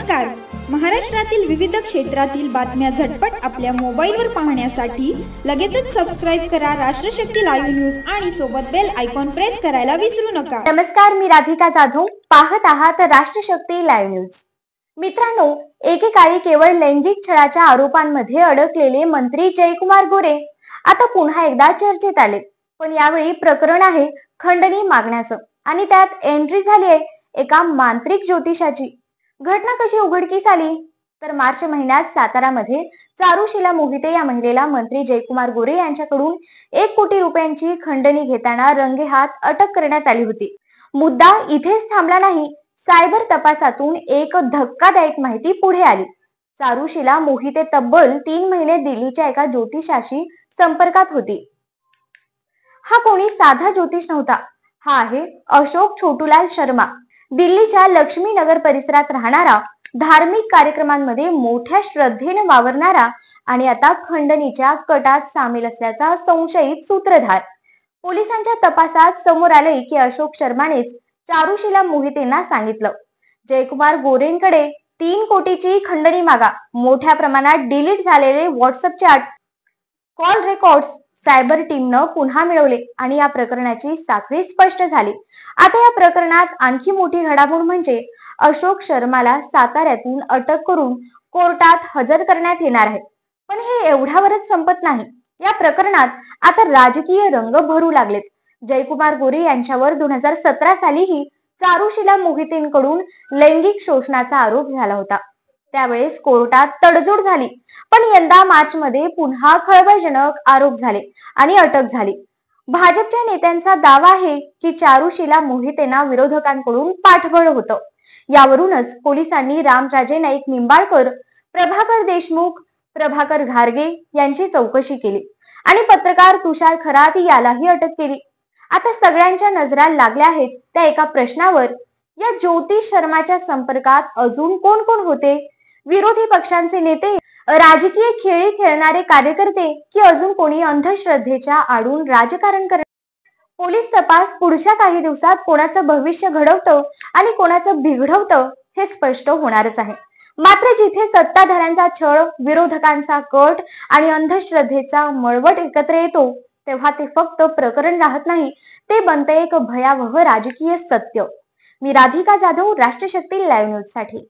नमस्कार. महाराष्ट्रातील विविध क्षेत्रातील बातम्या झटपट आपल्या मोबाईलवर पाहण्यासाठी लगेचच सबस्क्राइब करा राष्ट्रशक्ती लाईव्ह न्यूज आणि सोबत बेल आयकॉन प्रेस करायला विसरू नका. नमस्कार, मी राधिका जाधव. पाहत आहात राष्ट्रशक्ती लाईव्ह न्यूज. मित्रांनो, एकेकाळी केवळ लैंगिक छळाच्या आरोपांमध्ये अडकलेले मंत्री जयकुमार गोरे आता पुन्हा एकदा चर्चेत आले. पण यावेळी प्रकरण आहे खंडणी मागण्याचं आणि त्यात एंट्री झाली आहे एका मांत्रिक ज्योतिषाची. घटना कशी उघडकीस आली तर मार्च महिन्यात सातारामध्ये चारुशीला मोहिते या महिलेला मंत्री जयकुमार गोरे यांच्याकडून 1 कोटी रुपयांची खंडणी घेताना रंगेहात अटक करण्यात आली होती. मुद्दा इथेच थांबला नाही. सायबर तपासातून एक धक्कादायक माहिती पुढे आली. चारुशीला मोहिते तब्बल 3 महिने दिल्लीच्या एका ज्योतिषाशी संपर्कात होती. हा कोणी साधा ज्योतिष नव्हता. हा आहे अशोक छोटूलाल शर्मा, दिल्लीच्या लक्ष्मीनगर परिसरात राहणारा, धार्मिक कार्यक्रमांमध्ये मोठ्या श्रद्धेने वावरणारा आणि आता खंडणीच्या कटात सामील असल्याचा संशयित सूत्रधार. पोलिसांच्या तपासात समोर आले की अशोक शर्मानेच चारुशीला मोहितेंना सांगितलं, जयकुमार गोरेंकडे 3 कोटीची खंडणी मागा. मोठ्या प्रमाणात डिलीट झालेले WhatsApp chat, call records cyber टीमनं पुन्हा मिळवले आणि या प्रकरणाची साखळी स्पष्ट झाली. आता या प्रकरणात आणखी मोठी घडामोड म्हणजे अशोक शर्माला साताऱ्यातून अटक करून कोर्टात हजर करण्यात येणार आहे. पण हे एवढ्यावरच संपत नाही. या प्रकरणात आता राजकीय रंग भरू लागलेत. जयकुमार गोरे यांच्यावर 2017 सालीही चारुशीला मोहितेंकडून लैंगिक शोषणाचा आरोप झाला होता. त्यावेळेस कोर्टात तडजोड झाली. पण यंदा मार्च मध्ये पुन्हा खळबळजनक आरोप झाले आणि अटक झाली. भाजपच्या नेत्यांचा दावा आहे की चारुशीला मोहितेंना विरोधकांकडून पाठबळ होतं. यावरूनच पोलिसांनी रामराजे नाईक निंबाळकर, प्रभाकर देशमुख, प्रभाकर घारगे यांची चौकशी केली आणि पत्रकार तुषार खरात यालाही अटक केली. आता सगळ्यांच्या नजरा लागल्या आहेत त्या एका प्रश्नावर, या ज्योतिष शर्माच्या संपर्कात अजून कोण कोण होते? विरोधी पक्षांचे नेते, राजकीय खेळी खेळणारे कार्यकर्ते की अजून कोणी अंधश्रद्धेच्या आडून राजकारण करणार? पोलीस तपास पुढच्या काही दिवसात कोणाचं भविष्य घडवतं आणि कोणाचं बिघडवतं हे स्पष्ट होणारच आहे. मात्र जिथे सत्ताधाऱ्यांचा छळ, विरोधकांचा कट आणि अंधश्रद्धेचा मळवट एकत्र येतो तेव्हा ते फक्त प्रकरण राहत नाही, ते बनते एक भयावह राजकीय सत्य. मी राधिका जाधव, राष्ट्रशक्ती लाईव्ह न्यूज साठी.